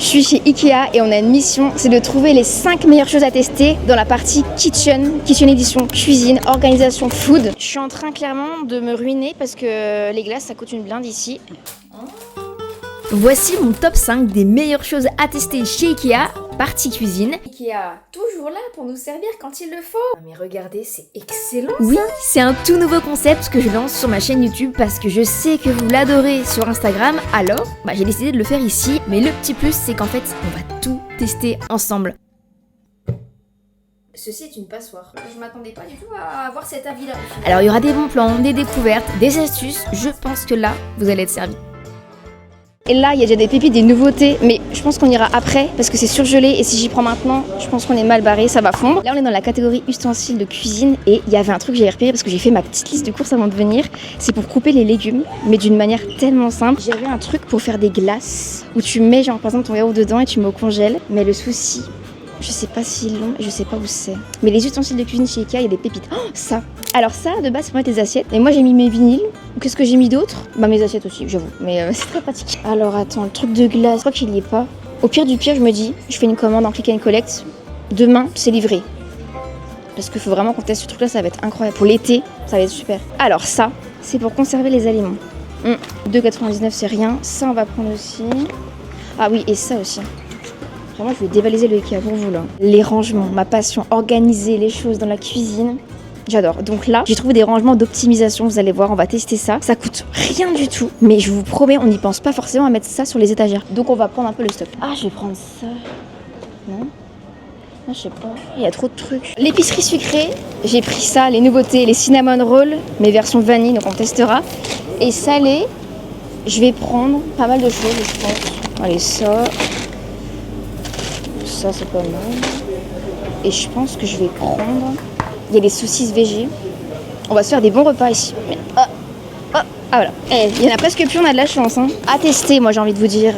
Je suis chez Ikea et on a une mission, c'est de trouver les 5 meilleures choses à tester dans la partie kitchen édition, cuisine, organisation, food. Je suis en train clairement de me ruiner parce que les glaces ça coûte une blinde ici. Voici mon top 5 des meilleures choses à tester chez Ikea, partie cuisine. Ikea, toujours là pour nous servir quand il le faut. Mais regardez, c'est excellent ça. Oui, c'est un tout nouveau concept que je lance sur ma chaîne YouTube parce que je sais que vous l'adorez sur Instagram, alors j'ai décidé de le faire ici. Mais le petit plus, c'est qu'en fait, on va tout tester ensemble. Ceci est une passoire. Je m'attendais pas du tout à avoir cet avis-là. Alors il y aura des bons plans, des découvertes, des astuces. Je pense que là, vous allez être servis. Et là, il y a déjà des pépites, des nouveautés, mais je pense qu'on ira après parce que c'est surgelé et si j'y prends maintenant, je pense qu'on est mal barré, ça va fondre. Là, on est dans la catégorie ustensiles de cuisine et il y avait un truc que j'ai repéré parce que j'ai fait ma petite liste de courses avant de venir. C'est pour couper les légumes, mais d'une manière tellement simple. J'avais un truc pour faire des glaces où tu mets genre par exemple ton yaourt dedans et tu mets au congèle, mais le souci, je sais pas s'ils l'ont, je sais pas où c'est. Mais les ustensiles de cuisine chez Ikea, il y a des pépites. Oh, ça. Alors ça, de base, c'est pour mettre des assiettes. Et moi, j'ai mis mes vinyles. Qu'est-ce que j'ai mis d'autre? Mes assiettes aussi, j'avoue. Mais c'est très pratique. Alors attends, le truc de glace, je crois qu'il y est pas. Au pire du pire, je me dis, je fais une commande en click and collect. Demain, c'est livré. Parce qu'il faut vraiment qu'on teste ce truc-là, ça va être incroyable. Pour l'été, ça va être super. Alors ça, c'est pour conserver les aliments. 2,99 c'est rien. Ça, on va prendre aussi. Ah oui, et ça aussi. Vraiment, je vais dévaliser le Ikea pour vous là. Les rangements, ma passion, organiser les choses dans la cuisine. J'adore. Donc là, j'ai trouvé des rangements d'optimisation. Vous allez voir, on va tester ça. Ça coûte rien du tout. Mais je vous promets, on n'y pense pas forcément à mettre ça sur les étagères. Donc on va prendre un peu le stock. Ah, je vais prendre ça. Non? Ah, je sais pas. Il y a trop de trucs. L'épicerie sucrée, j'ai pris ça, les nouveautés, les cinnamon rolls, mes versions vanille, donc on testera. Et salé, je vais prendre pas mal de choses, je pense. Allez, ça. Ça, c'est pas mal. Et je pense que je vais prendre... Il y a les saucisses végé. On va se faire des bons repas ici. Mais, voilà. Il y en a presque plus, on a de la chance. Hein. À tester, moi j'ai envie de vous dire.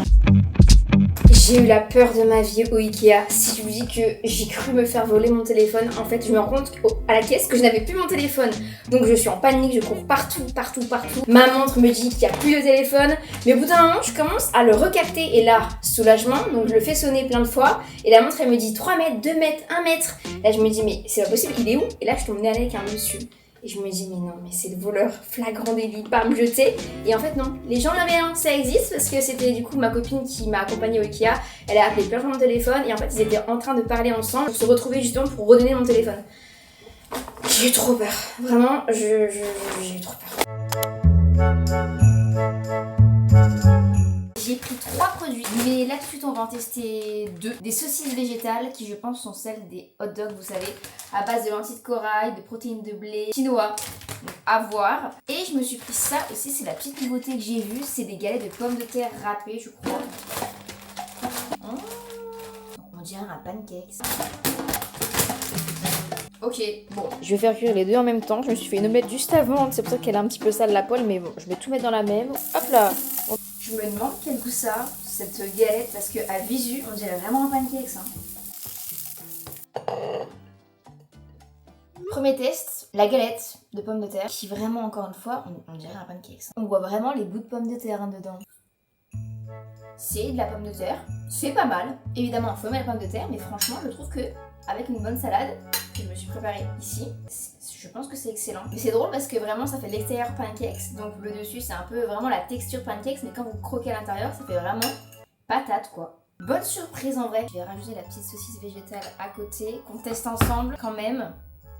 J'ai eu la peur de ma vie au Ikea. Si je vous dis que j'ai cru me faire voler mon téléphone, en fait je me rends compte à la caisse que je n'avais plus mon téléphone. Donc je suis en panique, je cours partout. Ma montre me dit qu'il n'y a plus de téléphone. Mais au bout d'un moment, je commence à le recapter. Et là, soulagement, donc je le fais sonner plein de fois. Et la montre elle me dit 3 mètres, 2 mètres, 1 mètre. Là je me dis mais c'est pas possible, il est où? Et là je tombe nez avec un monsieur. Et je me dis, mais non, mais c'est le voleur flagrant délit, pas me jeter. Et en fait, non, les gens bienveillants, ça existe parce que c'était du coup ma copine qui m'a accompagnée au Ikea. Elle a appelé plein de gens au téléphone et en fait, ils étaient en train de parler ensemble pour se retrouver justement pour redonner mon téléphone. J'ai eu trop peur. Vraiment, j'ai eu trop peur. J'ai pris 3 produits, mais là tout de suite on va en tester 2. Des saucisses végétales qui je pense sont celles des hot dogs, vous savez, à base de lentilles de corail, de protéines de blé, quinoa, donc à voir. Et je me suis pris ça aussi, c'est la petite nouveauté que j'ai vue, c'est des galets de pommes de terre râpées je crois. On dirait un pancake ça. Ok, bon, je vais faire cuire les deux en même temps. Je me suis fait une omelette juste avant, c'est pour ça qu'elle est un petit peu sale la poêle, mais bon, je vais tout mettre dans la même. Hop là. Je me demande quel goût ça a, cette galette, parce qu'à visu, on dirait vraiment un pancake ça. Premier test, la galette de pommes de terre, qui vraiment, encore une fois, on dirait un pancake ça. On voit vraiment les bouts de pommes de terre dedans. C'est de la pomme de terre, c'est pas mal. Évidemment, il faut mettre la pomme de terre, mais franchement, je trouve que avec une bonne salade, que je me suis préparée ici, je pense que c'est excellent. Et c'est drôle parce que vraiment ça fait l'extérieur pancakes, donc le dessus c'est un peu vraiment la texture pancakes, mais quand vous croquez à l'intérieur, ça fait vraiment patate quoi. Bonne surprise en vrai. Je vais rajouter la petite saucisse végétale à côté, qu'on teste ensemble quand même.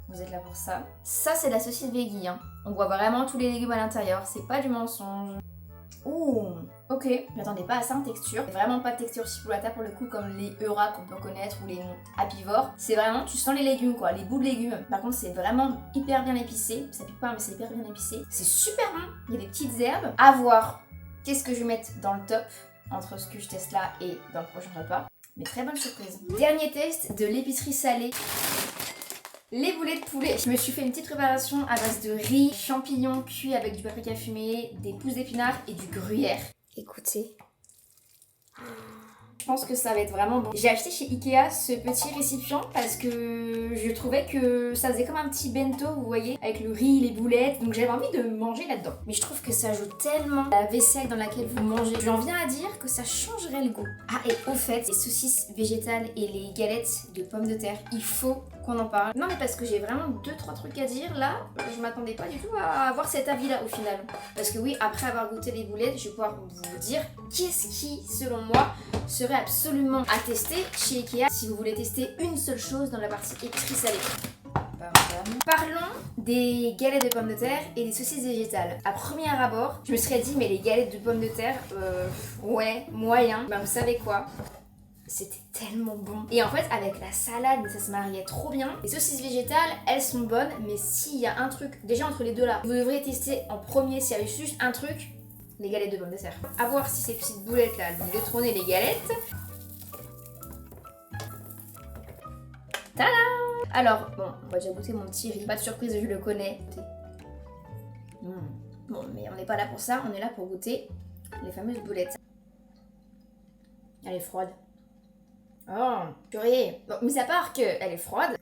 Vous êtes là pour ça. Ça c'est la saucisse veggie, hein. On voit vraiment tous les légumes à l'intérieur, c'est pas du mensonge. Ouh, ok, je m'attendais pas à ça en texture. Vraiment pas de texture chipolata pour le coup comme les Eura qu'on peut connaître ou les Apivores. C'est vraiment, tu sens les légumes quoi, les bouts de légumes. Par contre c'est vraiment hyper bien épicé. Ça pique pas mais c'est hyper bien épicé. C'est super bon, il y a des petites herbes. À voir qu'est-ce que je vais mettre dans le top entre ce que je teste là et dans le prochain repas. Mais très bonne surprise. Dernier test de l'épicerie salée. Les boulets de poulet. Je me suis fait une petite préparation à base de riz, champignons cuits avec du paprika fumé, des pousses d'épinards et du gruyère. Écoutez. Je pense que ça va être vraiment bon. J'ai acheté chez Ikea ce petit récipient parce que je trouvais que ça faisait comme un petit bento, vous voyez, avec le riz, les boulettes, donc j'avais envie de manger là-dedans. Mais je trouve que ça ajoute tellement à la vaisselle dans laquelle vous mangez. J'en viens à dire que ça changerait le goût. Ah, et au fait, les saucisses végétales et les galettes de pommes de terre, il faut qu'on en parle. Non, mais parce que j'ai vraiment 2-3 trucs à dire là, je m'attendais pas du tout à avoir cet avis-là au final. Parce que oui, après avoir goûté les boulettes, je vais pouvoir vous dire qu'est-ce qui, selon moi, serait absolument à tester chez Ikea si vous voulez tester une seule chose dans la partie épicerie salée. Parlons des galettes de pommes de terre et des saucisses végétales. À premier abord, je me serais dit mais les galettes de pommes de terre, ouais, moyen. Ben vous savez quoi ? C'était tellement bon. Et en fait, avec la salade, ça se mariait trop bien. Les saucisses végétales, elles sont bonnes, mais s'il y a un truc, déjà entre les deux là, vous devriez tester en premier s'il y avait juste un truc, les galettes de pommes de terre. À voir si ces petites boulettes là, elles vont détrôner les galettes. Tada! Alors, bon, on va déjà goûter mon petit riz. Pas de surprise, je le connais. Bon, mais on n'est pas là pour ça, on est là pour goûter les fameuses boulettes. Elle est froide. Oh, purée. Bon, mis à part qu'elle est froide,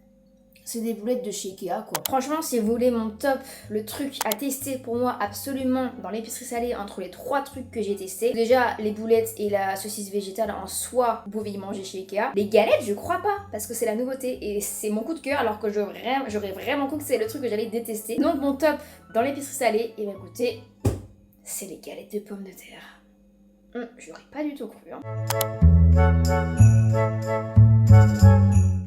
c'est des boulettes de chez Ikea quoi. Franchement, si vous voulez mon top, le truc à tester pour moi absolument dans l'épicerie salée entre les 3 trucs que j'ai testés. Déjà, les boulettes et la saucisse végétale en soi, vous pouvez y manger chez Ikea. Les galettes, je crois pas, parce que c'est la nouveauté et c'est mon coup de cœur alors que j'aurais vraiment cru que c'est le truc que j'allais détester. Donc mon top dans l'épicerie salée, et bien écoutez, c'est les galettes de pommes de terre. Je l'aurais pas du tout cru hein.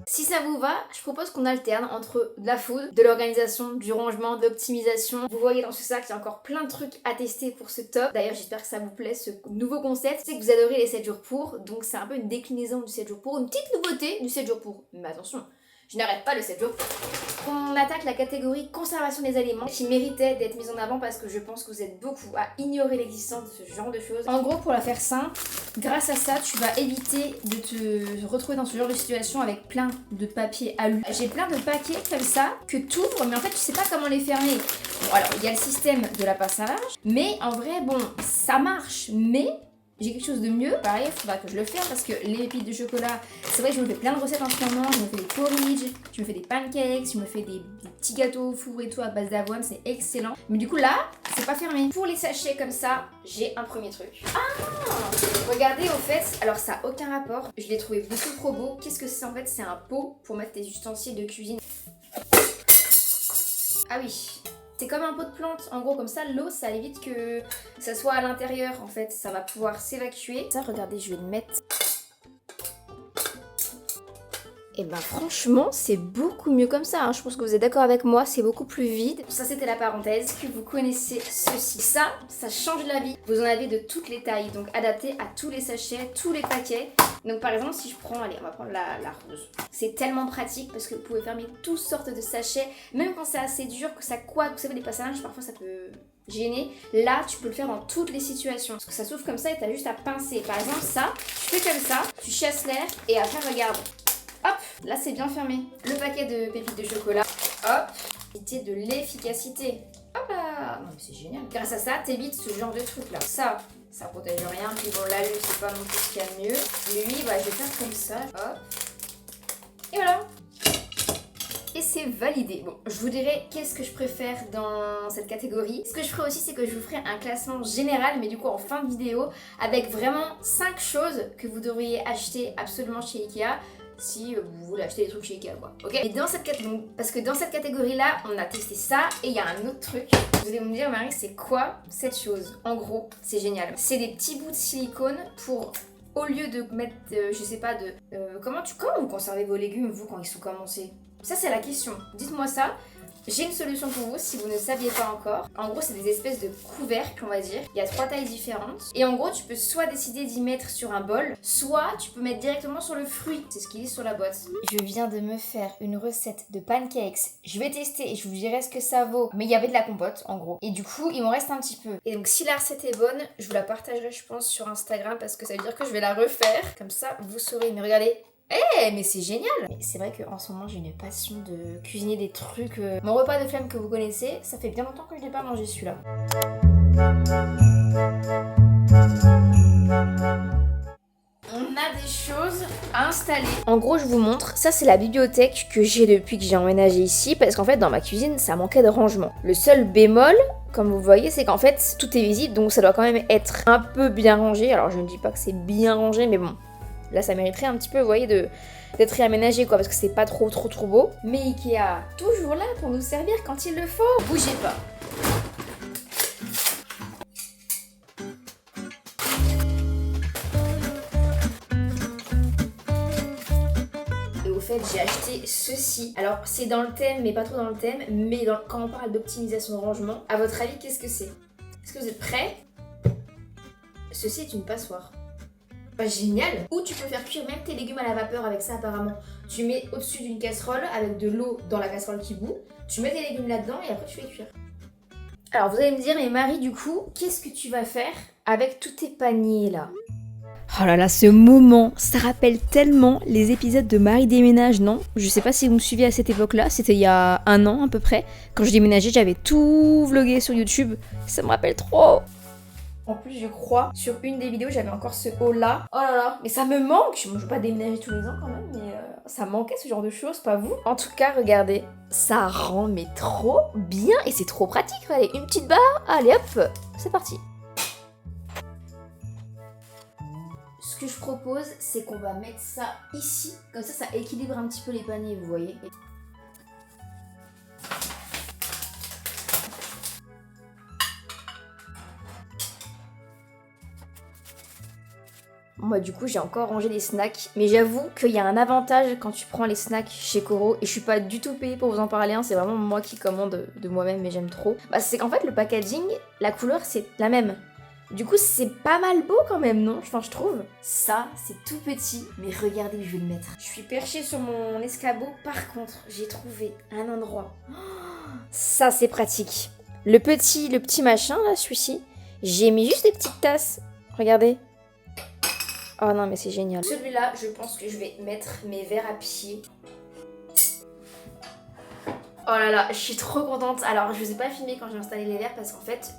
Si ça vous va, je propose qu'on alterne entre de la food, de l'organisation, du rangement, de l'optimisation. Vous voyez dans ce sac, il y a encore plein de trucs à tester pour ce top. D'ailleurs, j'espère que ça vous plaît, ce nouveau concept. Je sais que vous adorez les 7 jours pour, donc c'est un peu une déclinaison du 7 jours pour, une petite nouveauté du 7 jours pour. Mais attention, je n'arrête pas le 7 jours pour. On attaque la catégorie conservation des aliments qui méritait d'être mise en avant parce que je pense que vous êtes beaucoup à ignorer l'existence de ce genre de choses. En gros, pour la faire simple, grâce à ça, tu vas éviter de te retrouver dans ce genre de situation avec plein de papiers alu. J'ai plein de paquets comme ça que tu ouvres, mais en fait, tu sais pas comment les fermer. Bon, alors, il y a le système de la pince à linge, mais en vrai, bon, ça marche, mais j'ai quelque chose de mieux. Pareil, il faudra que je le fasse parce que les pépites de chocolat, c'est vrai que je me fais plein de recettes en ce moment. Je me fais des porridge, je me fais des pancakes, je me fais des petits gâteaux au four et tout à base d'avoine, c'est excellent. Mais du coup là, c'est pas fermé. Pour les sachets comme ça, j'ai un premier truc. Ah, regardez au fait, alors ça a aucun rapport. Je l'ai trouvé beaucoup trop beau. Qu'est-ce que c'est en fait? C'est un pot pour mettre tes ustensiles de cuisine. Ah oui. C'est comme un pot de plante, en gros comme ça l'eau ça évite que ça soit à l'intérieur en fait, ça va pouvoir s'évacuer. Ça regardez, je vais le mettre. Et ben franchement c'est beaucoup mieux comme ça, hein. Je pense que vous êtes d'accord avec moi, c'est beaucoup plus vide. Ça c'était la parenthèse, que vous connaissez ceci. Ça change la vie. Vous en avez de toutes les tailles, donc adapté à tous les sachets, tous les paquets. Donc par exemple si je prends, allez on va prendre la rose. C'est tellement pratique parce que vous pouvez fermer toutes sortes de sachets, même quand c'est assez dur, que ça coince, vous savez les passages parfois ça peut gêner. Là tu peux le faire dans toutes les situations. Parce que ça s'ouvre comme ça et t'as juste à pincer. Par exemple ça, tu fais comme ça, tu chasses l'air et après regarde. Hop, là c'est bien fermé. Le paquet de pépites de chocolat, hop, c'était de l'efficacité. Hop là, non mais c'est génial. Grâce à ça, t'évites ce genre de truc là. Ça protège rien, puis bon l'alu c'est pas non plus ce qu'il y a de mieux. Lui, bah je vais faire comme ça, hop. Et voilà. Et c'est validé. Bon, je vous dirai qu'est-ce que je préfère dans cette catégorie. Ce que je ferai aussi, c'est que je vous ferai un classement général, mais du coup en fin de vidéo, avec vraiment 5 choses que vous devriez acheter absolument chez Ikea. Si vous voulez acheter des trucs chez Ikea quoi, ok. Et dans cette catégorie, parce que dans cette catégorie là, on a testé ça et il y a un autre truc. Vous allez me dire Marie, c'est quoi cette chose? En gros, c'est génial. C'est des petits bouts de silicone pour, au lieu de mettre, je sais pas, comment vous conservez vos légumes vous quand ils sont commencés? Ça c'est la question, dites-moi ça. J'ai une solution pour vous si vous ne saviez pas encore. En gros, c'est des espèces de couvercles, on va dire. Il y a 3 tailles différentes. Et en gros, tu peux soit décider d'y mettre sur un bol, soit tu peux mettre directement sur le fruit. C'est ce qu'il dit sur la boîte. Je viens de me faire une recette de pancakes. Je vais tester et je vous dirai ce que ça vaut. Mais il y avait de la compote, en gros. Et du coup, il m'en reste un petit peu. Et donc, si la recette est bonne, je vous la partagerai, je pense, sur Instagram parce que ça veut dire que je vais la refaire. Comme ça, vous saurez. Mais regardez. Mais c'est génial! Mais c'est vrai qu'en ce moment j'ai une passion de cuisiner des trucs. Mon repas de flemme que vous connaissez, ça fait bien longtemps que je n'ai pas mangé celui-là. on a des choses à installer. En gros, je vous montre. Ça, c'est la bibliothèque que j'ai depuis que j'ai emménagé ici. Parce qu'en fait, dans ma cuisine, ça manquait de rangement. Le seul bémol, comme vous voyez, c'est qu'en fait, tout est visible. Donc, ça doit quand même être un peu bien rangé. Alors, je ne dis pas que c'est bien rangé, mais bon. Là, ça mériterait un petit peu, vous voyez, d'être réaménagé, quoi. Parce que c'est pas trop beau. Mais Ikea, toujours là pour nous servir quand il le faut. Bougez pas. J'ai acheté ceci. Alors c'est dans le thème mais pas trop dans le thème, mais quand on parle d'optimisation de rangement, à votre avis qu'est-ce que c'est? Est-ce que vous êtes prêts? Ceci est une passoire. Pas génial. Ou tu peux faire cuire même tes légumes à la vapeur avec ça apparemment. Tu mets au-dessus d'une casserole avec de l'eau dans la casserole qui bout, tu mets tes légumes là-dedans et après tu fais cuire. Alors vous allez me dire, mais Marie du coup, qu'est-ce que tu vas faire avec tous tes paniers là? Oh là là, ce moment, ça rappelle tellement les épisodes de Marie déménage, non? Je sais pas si vous me suiviez à cette époque-là, c'était il y a 1 an à peu près. Quand je déménageais, j'avais tout vlogué sur YouTube, ça me rappelle trop. En plus, je crois, sur une des vidéos, j'avais encore ce haut-là. Oh là là, mais ça me manque. Je ne veux pas déménager tous les ans quand même, mais ça manquait ce genre de choses, pas vous? En tout cas, regardez, ça rend mais trop bien et c'est trop pratique. Allez, une petite barre, allez hop, c'est parti. Ce que je propose, c'est qu'on va mettre ça ici. Comme ça équilibre un petit peu les paniers, vous voyez. Moi du coup j'ai encore rangé les snacks, mais j'avoue qu'il y a un avantage quand tu prends les snacks chez Coro, et je suis pas du tout payée pour vous en parler, hein, c'est vraiment moi qui commande de moi-même et j'aime trop. Bah c'est qu'en fait le packaging, la couleur c'est la même. Du coup c'est pas mal beau quand même, non? Enfin je trouve. Ça c'est tout petit, mais regardez où je vais le mettre. Je suis perchée sur mon escabeau, par contre j'ai trouvé un endroit. Oh, ça c'est pratique. Le petit machin là, celui-ci, j'ai mis juste des petites tasses. Regardez. Oh non mais c'est génial. Celui-là, je pense que je vais mettre mes verres à pied. Oh là là, je suis trop contente. Alors je vous ai pas filmé quand j'ai installé les verres parce qu'en fait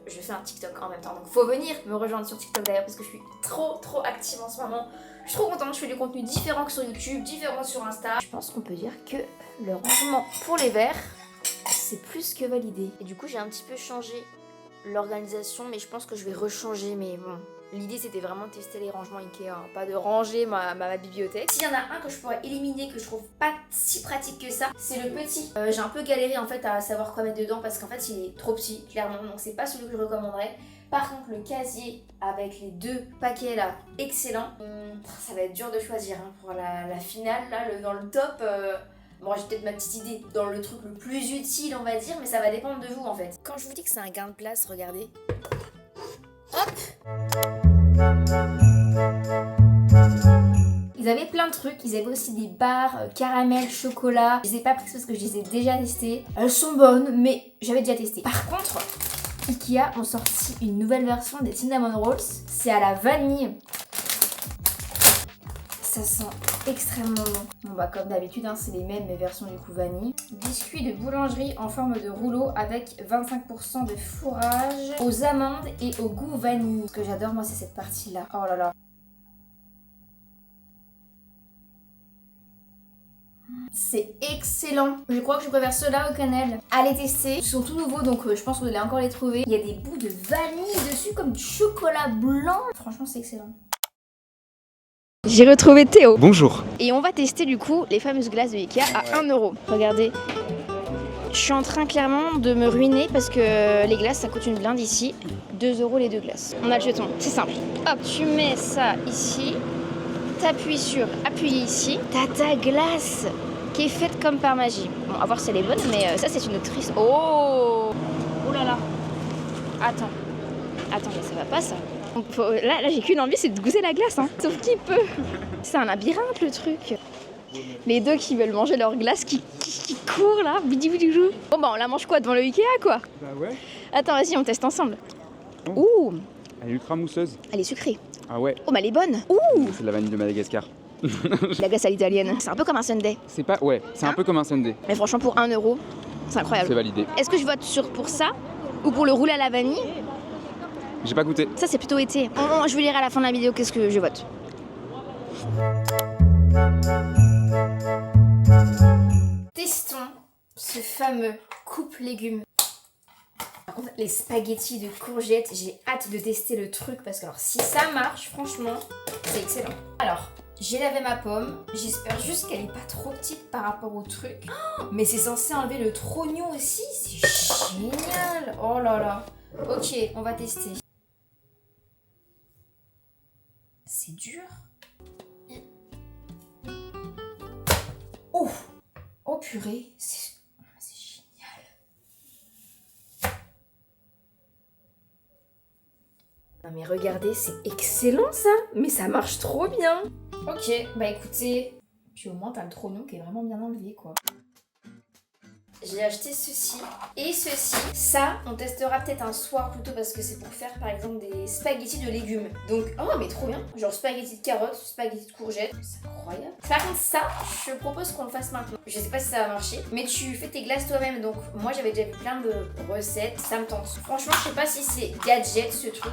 je fais un TikTok en même temps. Donc faut venir me rejoindre sur TikTok d'ailleurs parce que je suis trop active en ce moment. Je suis trop contente, je fais du contenu différent que sur YouTube, différent sur Insta. Je pense qu'on peut dire que le rangement pour les verres, c'est plus que validé. Et du coup j'ai un petit peu changé l'organisation, mais je pense que je vais rechanger, mais bon. L'idée c'était vraiment de tester les rangements Ikea, hein, pas de ranger ma bibliothèque. S'il y en a un que je pourrais éliminer, que je trouve pas si pratique que ça, c'est le petit. J'ai un peu galéré en fait à savoir quoi mettre dedans parce qu'en fait il est trop petit, clairement, donc c'est pas celui que je recommanderais. Par contre le casier avec les 2 paquets là, excellent. Ça va être dur de choisir hein, pour la finale, là, dans le top. Bon, j'ai peut-être ma petite idée dans le truc le plus utile on va dire, mais ça va dépendre de vous en fait. Quand je vous dis que c'est un gain de place, regardez. Hop! Ils avaient plein de trucs, ils avaient aussi des barres caramel, chocolat. Je les ai pas prises parce que je les ai déjà testées. Elles sont bonnes, mais j'avais déjà testé. Par contre, Ikea ont sorti une nouvelle version des Cinnamon Rolls. C'est à la vanille. Ça sent extrêmement bon. Bon bah comme d'habitude, hein, c'est les mêmes mais version du coup vanille. Biscuits de boulangerie en forme de rouleau avec 25% de fourrage aux amandes et au goût vanille. Ce que j'adore moi c'est cette partie là. Oh là là. C'est excellent. Je crois que je préfère ceux-là au cannelle. Allez tester. Ils sont tout nouveaux donc je pense que vous allez encore les trouver. Il y a des bouts de vanille dessus comme du chocolat blanc. Franchement c'est excellent. J'ai retrouvé Théo. Bonjour. Et on va tester du coup les fameuses glaces de Ikea à 1 €. Regardez. Je suis en train clairement de me ruiner parce que les glaces ça coûte une blinde ici. 2 € les 2 glaces. On a le jeton. C'est simple. Hop, tu mets ça ici. T'appuies sur appuyer ici. T'as ta glace qui est faite comme par magie. Bon, à voir si elle est bonne, mais ça c'est une autrice. Oh! Oh là là. Attends, mais ça va pas ça. Là j'ai qu'une envie, c'est de goûter la glace, hein. Sauf qui peut. C'est un labyrinthe le truc. Les deux qui veulent manger leur glace qui courent là. Bon bah on la mange quoi devant le Ikea quoi? Bah ouais. Attends vas-y on teste ensemble. Oh. Ouh. Elle est ultra mousseuse. Elle est sucrée. Ah ouais. Oh mais elle est bonne. Ouh. C'est de la vanille de Madagascar. La glace à l'italienne. C'est un peu comme un sundae. C'est pas... Ouais, c'est un peu comme un sundae. Mais franchement pour 1 €, c'est incroyable. C'est validé. Est-ce que je vote pour ça ou pour le roulé à la vanille? J'ai pas goûté. Ça c'est plutôt été. Je vous dirai à la fin de la vidéo qu'est-ce que je vote. Testons ce fameux coupe légumes. Par contre, les spaghettis de courgettes, j'ai hâte de tester le truc parce que alors si ça marche, franchement, c'est excellent. Alors, j'ai lavé ma pomme, j'espère juste qu'elle est pas trop petite par rapport au truc. Oh, mais c'est censé enlever le trognon aussi, c'est génial. Oh là là. Ok, on va tester. C'est dur. Oh, oh purée, c'est génial. Non mais regardez, c'est excellent ça. Mais ça marche trop bien. Ok, bah écoutez, puis au moins t'as le trognon qui est vraiment bien enlevé quoi. J'ai acheté ceci et ceci. Ça, on testera peut-être un soir plutôt parce que c'est pour faire par exemple des spaghettis de légumes. Donc, oh mais trop bien. Genre spaghettis de carottes, spaghettis de courgettes. C'est incroyable. Par contre ça, je propose qu'on le fasse maintenant. Je sais pas si ça va marcher, mais tu fais tes glaces toi-même. Donc moi j'avais déjà vu plein de recettes. Ça me tente. Franchement, je sais pas si c'est gadget ce truc.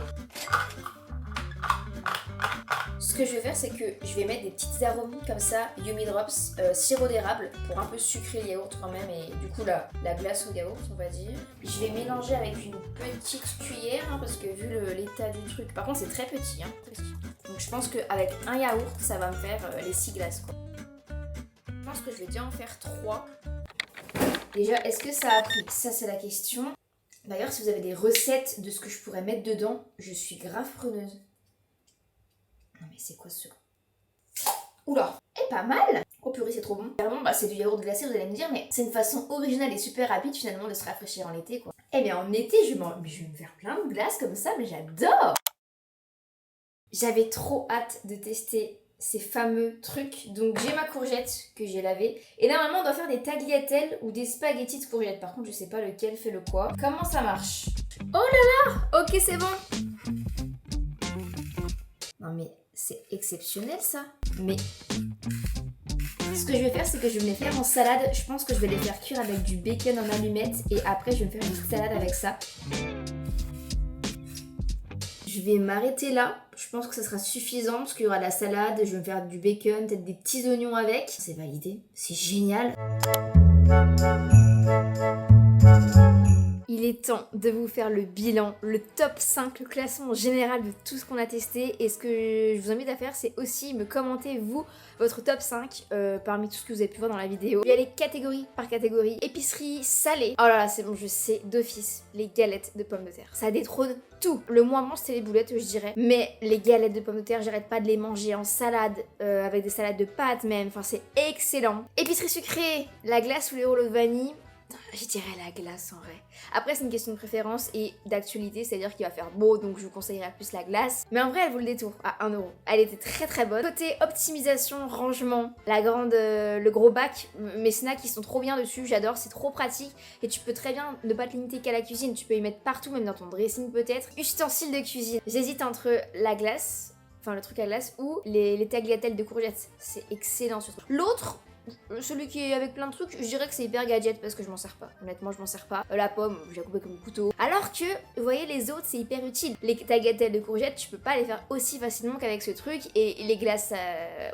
Ce que je vais faire, c'est que je vais mettre des petites arômes comme ça, Yummy Drops, sirop d'érable pour un peu sucrer le yaourt quand même et du coup la glace au yaourt on va dire. Je vais mélanger avec une petite cuillère hein, parce que vu l'état du truc, par contre c'est très petit hein. Donc je pense qu'avec un yaourt ça va me faire les 6 glaces quoi. Je pense que je vais déjà en faire 3. Déjà est-ce que ça a pris? Ça c'est la question. D'ailleurs si vous avez des recettes de ce que je pourrais mettre dedans, je suis grave preneuse. Non mais c'est quoi ce... Oula, et pas mal. Oh purée c'est trop bon. Clairement bah c'est du yaourt glacé vous allez me dire mais c'est une façon originale et super rapide finalement de se rafraîchir en été quoi. Eh bien en été je vais me faire plein de glaces comme ça mais j'adore. J'avais trop hâte de tester ces fameux trucs. Donc j'ai ma courgette que j'ai lavée. Et normalement on doit faire des tagliatelles ou des spaghettis de courgettes. Par contre je sais pas lequel fait le quoi. Comment ça marche? Oh là là. Ok c'est bon. Non mais... c'est exceptionnel ça. Mais ce que je vais faire c'est que je vais les faire en salade. Je pense que je vais les faire cuire avec du bacon en allumettes et après je vais me faire une petite salade avec ça. Je vais m'arrêter là. Je pense que ça sera suffisant parce qu'il y aura de la salade. Je vais me faire du bacon, peut-être des petits oignons avec. C'est validé. C'est génial. Il est temps de vous faire le bilan, le top 5, le classement général de tout ce qu'on a testé. Et ce que je vous invite à faire, c'est aussi me commenter, vous, votre top 5 parmi tout ce que vous avez pu voir dans la vidéo. Il y a les catégories par catégorie. Épicerie, salée. Oh là là, c'est bon, je sais d'office. Les galettes de pommes de terre. Ça détrône tout. Le moins bon, c'était les boulettes, je dirais. Mais les galettes de pommes de terre, j'arrête pas de les manger en salade, avec des salades de pâtes même. Enfin, c'est excellent. Épicerie sucrée, la glace ou les rouleaux de vanille. Je dirais la glace en vrai. Après c'est une question de préférence et d'actualité, c'est-à-dire qu'il va faire beau donc je vous conseillerais plus la glace. Mais en vrai elle vaut le détour à 1€. Elle était très très bonne. Côté optimisation, rangement, le gros bac, mes snacks ils sont trop bien dessus, j'adore, c'est trop pratique. Et tu peux très bien ne pas te limiter qu'à la cuisine, tu peux y mettre partout, même dans ton dressing peut-être. Ustensiles de cuisine, j'hésite entre la glace, enfin le truc à glace ou les tagliatelles de courgettes. C'est excellent surtout. L'autre, celui qui est avec plein de trucs, je dirais que c'est hyper gadget parce que je m'en sers pas. Honnêtement, je m'en sers pas. La pomme, j'ai coupé comme un couteau. Alors que, vous voyez, les autres, c'est hyper utile. Les tagliatelles de courgettes, tu peux pas les faire aussi facilement qu'avec ce truc. Et les glaces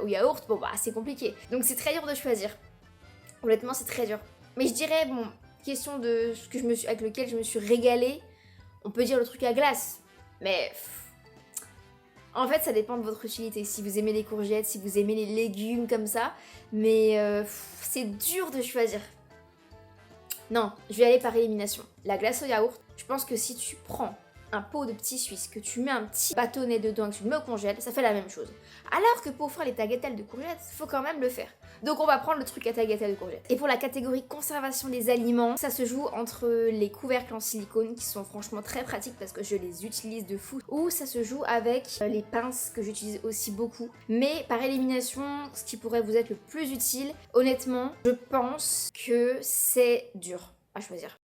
au yaourt, bon bah, c'est compliqué. Donc c'est très dur de choisir. Honnêtement, c'est très dur. Mais je dirais, bon, question de ce que avec lequel je me suis régalée, on peut dire le truc à glace. Mais... en fait, ça dépend de votre utilité, si vous aimez les courgettes, si vous aimez les légumes comme ça, mais c'est dur de choisir. Non, je vais aller par élimination. La glace au yaourt, je pense que si tu prends un pot de petit suisse, que tu mets un petit bâtonnet dedans et que tu le mets au congèle, ça fait la même chose. Alors que pour faire les tagliatelles de courgettes, faut quand même le faire. Donc on va prendre le truc à tagliatelles de courgettes. Et pour la catégorie conservation des aliments, ça se joue entre les couvercles en silicone qui sont franchement très pratiques parce que je les utilise de fou, ou ça se joue avec les pinces que j'utilise aussi beaucoup. Mais par élimination, ce qui pourrait vous être le plus utile, honnêtement, je pense que c'est dur à choisir.